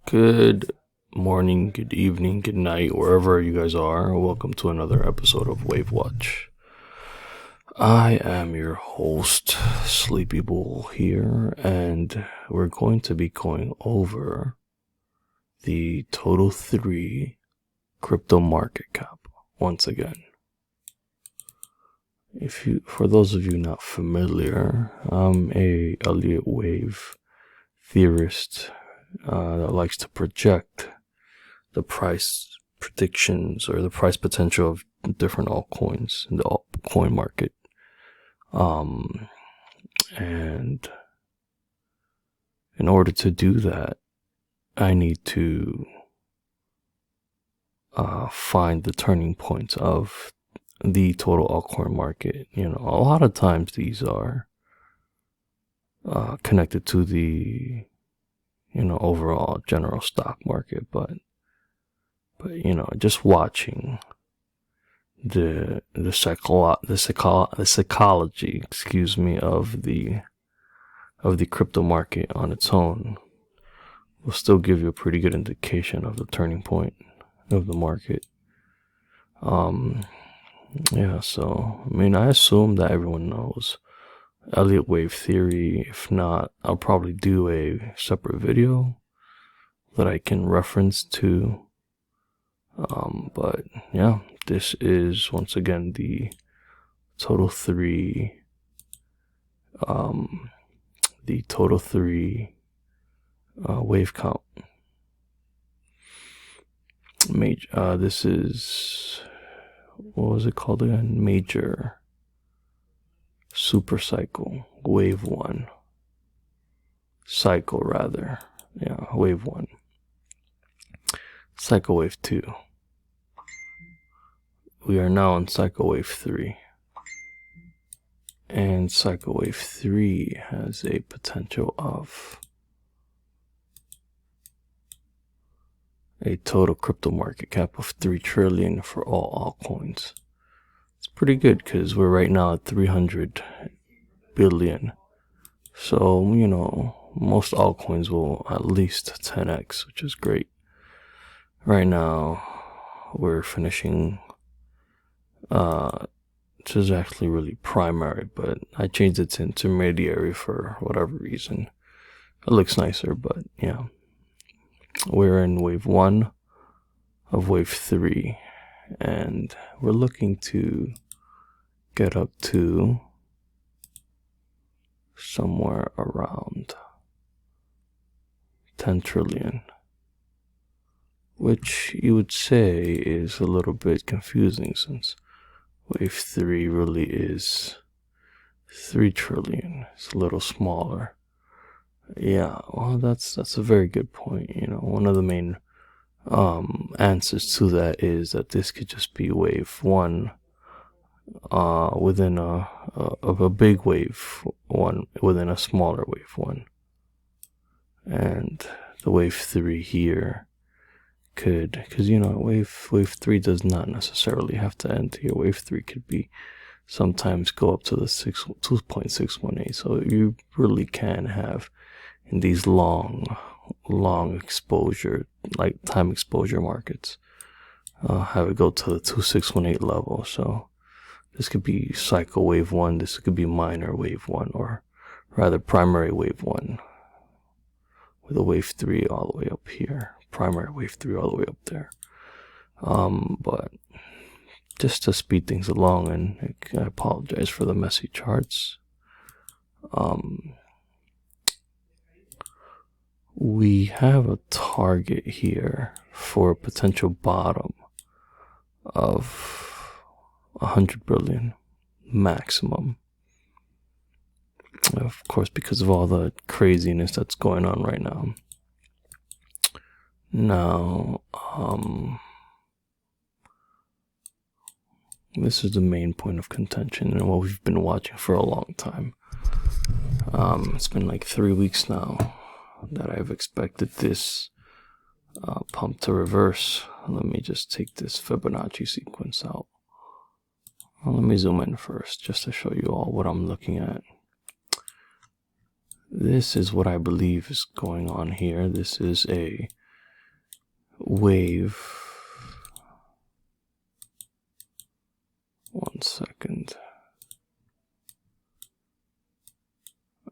Good morning, good evening, good night, wherever you guys are. Welcome to another episode of Wave Watch. I am your host, Sleepy Bull here, and we're going to be going over the Total 3 crypto market cap once again. For those of you not familiar, I'm a Elliott wave theorist that likes to project the price predictions or the price potential of different altcoins in the altcoin market. And in order to do that, I need to find the turning points of the total altcoin market. You know, a lot of times these are connected to the overall general stock market, but just watching the psychology, of the crypto market on its own will still give you a pretty good indication of the turning point of the market. So I assume that everyone knows Elliott wave theory. If not, I'll probably do a separate video that I can reference to. But yeah, this is once again the Total 3 wave count. This is, what was it called again? Major super cycle, wave 1 cycle rather. Yeah, wave 1 cycle, wave 2. We are now on cycle wave 3, and cycle wave 3 has a potential of a total crypto market cap of 3 trillion for all altcoins. It's pretty good because we're right now at 300 billion. So, most altcoins will at least 10x, which is great. Right now, we're finishing, which is actually really primary, but I changed it to intermediary for whatever reason. It looks nicer, but yeah. We're in wave 1 of wave 3, and we're looking to get up to somewhere around 10 trillion, which you would say is a little bit confusing since wave 3 really is 3 trillion. It's a little smaller. Yeah, well, that's a very good point. One of the main answers to that is that this could just be wave 1 within a big wave 1 within a smaller wave 1, and the wave 3 here could, because wave 3 does not necessarily have to end here. Wave 3 could be sometimes go up to the 2.618. So you really can have in these long exposure, like time exposure markets, have it go to the 2618 level. So this could be cycle wave 1, this could be minor wave 1, or rather primary wave 1, with a wave 3 all the way up here, primary wave 3 all the way up there. But just to speed things along, and I apologize for the messy charts, we have a target here for a potential bottom of 100 billion maximum. Of course, because of all the craziness that's going on right now. Now, this is the main point of contention and what we've been watching for a long time. It's been like 3 weeks now that I've expected this pump to reverse. Let me just take this Fibonacci sequence out. Let me zoom in first just to show you all what I'm looking at. This is what I believe is going on here. This is a wave. 1 second.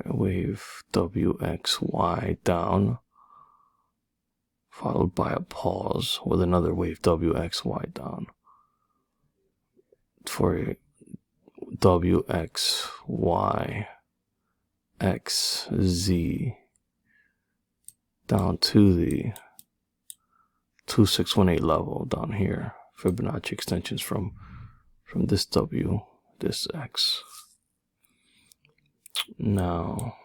Wave WXY down, followed by a pause with another wave WXY down for a WXY XZ down to the 2618 level down here. Fibonacci extensions from this W, this X. Now,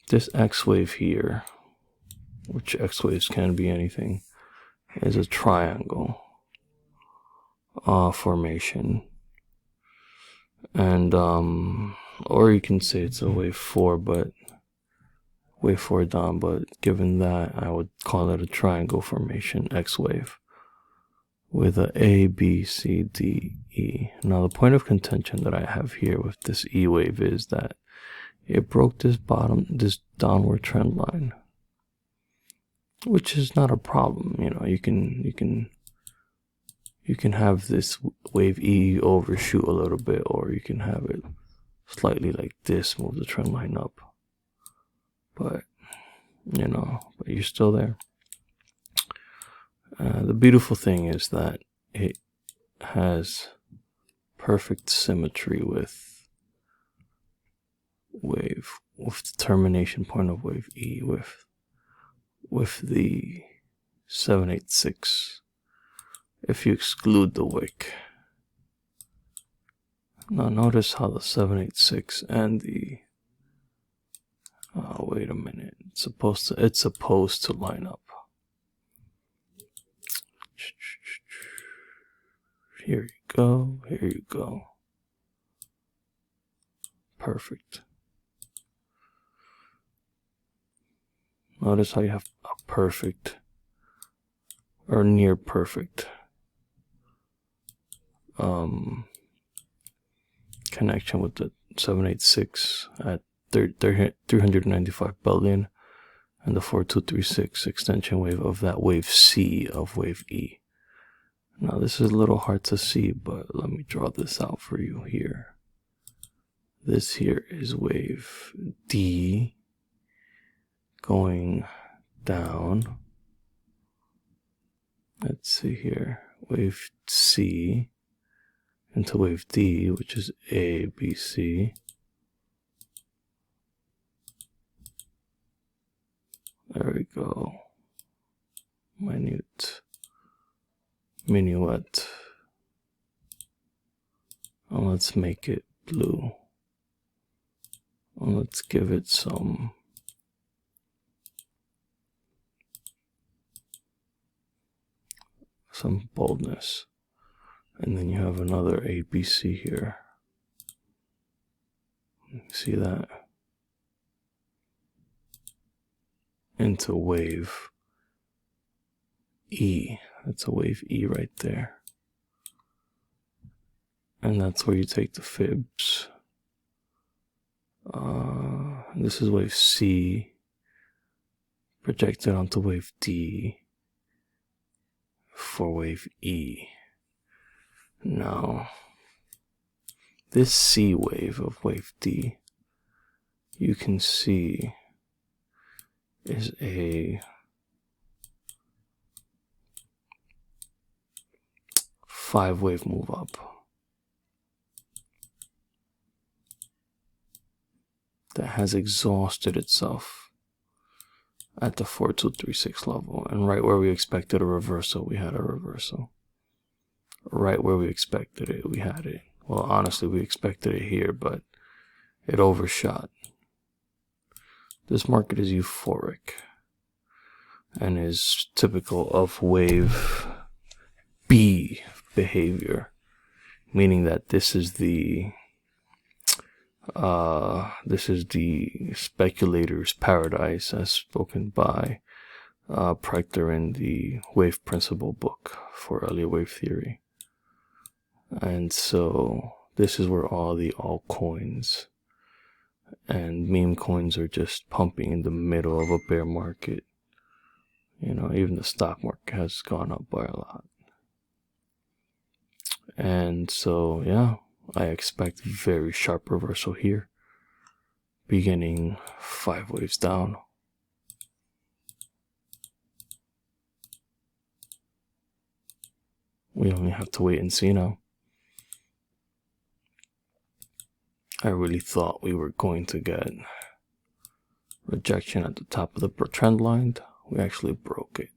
this X wave here, which X waves can be anything, is a triangle formation. And, or you can say it's a wave 4, but wave 4 down, but given that, I would call it a triangle formation, X wave, with a B, C, D, E. Now, the point of contention that I have here with this E wave is that it broke this downward trend line, which is not a problem. You know, you can have this wave E overshoot a little bit, or you can have it slightly like this, move the trend line up. But, you know, but you're still there. The beautiful thing is that it has perfect symmetry with the termination point of wave E, with the 786. If you exclude the wick. Now notice how the 786 and the wait a minute, it's supposed to line up. Here you go, here you go. Perfect. Notice how you have a perfect or near perfect connection with the 786 at 395 billion and the 4236 extension wave of that wave C of wave E. Now this is a little hard to see, but let me draw this out for you here. This here is wave D going down. Let's see here, wave C into wave D, which is A, B, C. There we go. Minuet. And let's make it blue. And let's give it some boldness. And then you have another ABC here. See that? Into wave E. That's a wave E right there. And that's where you take the fibs. This is wave C projected onto wave D for wave E. Now, this C wave of wave D, you can see is a 5-wave move up that has exhausted itself at the 4236 level, and right where we expected a reversal, we had a reversal. Right where we expected it, we had it. Well, honestly, we expected it here, but it overshot. This market is euphoric and is typical of wave B behavior, meaning that this is the speculator's paradise, as spoken by Prechter in the Wave Principle book for Elliott wave theory. And so this is where all the altcoins and meme coins are just pumping in the middle of a bear market. You know, even the stock market has gone up by a lot. And so, yeah, I expect very sharp reversal here, beginning 5 waves down. We only have to wait and see now. I really thought we were going to get rejection at the top of the trend line. We actually broke it.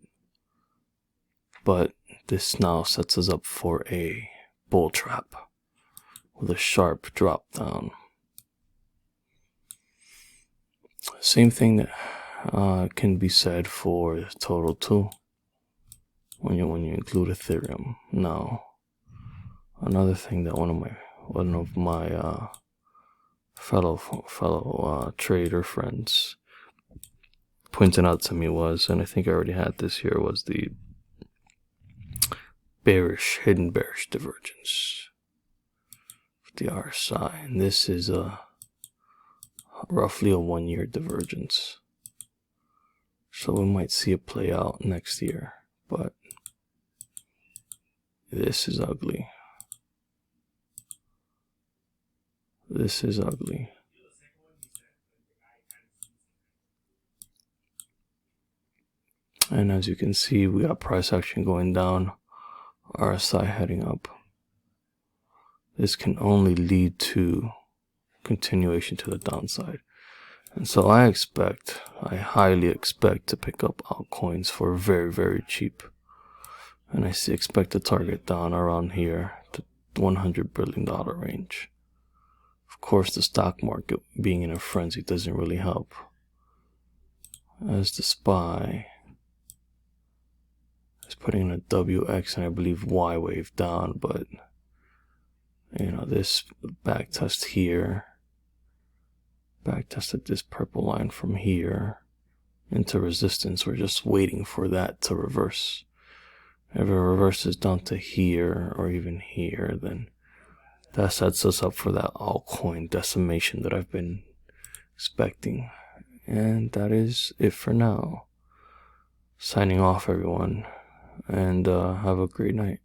But this now sets us up for a bull trap with a sharp drop down. Same thing that can be said for total too, when you include Ethereum. Now, another thing that one of my fellow trader friends pointed out to me was, and I think I already had this here, was the hidden bearish divergence of the RSI, and this is roughly a 1-year divergence. So we might see it play out next year, but this is ugly. This is ugly. And as you can see, we got price action going down, RSI heading up. This can only lead to continuation to the downside. And so I highly expect to pick up altcoins for very, very cheap. And I expect to target down around here, the $100 billion range. Of course, the stock market being in a frenzy doesn't really help, as the SPY is putting in a WX and I believe Y wave down, but you know, this back test here, back tested this purple line from here into resistance. We're just waiting for that to reverse. If it reverses down to here or even here, then that sets us up for that altcoin decimation that I've been expecting. And that is it for now. Signing off, everyone, and have a great night.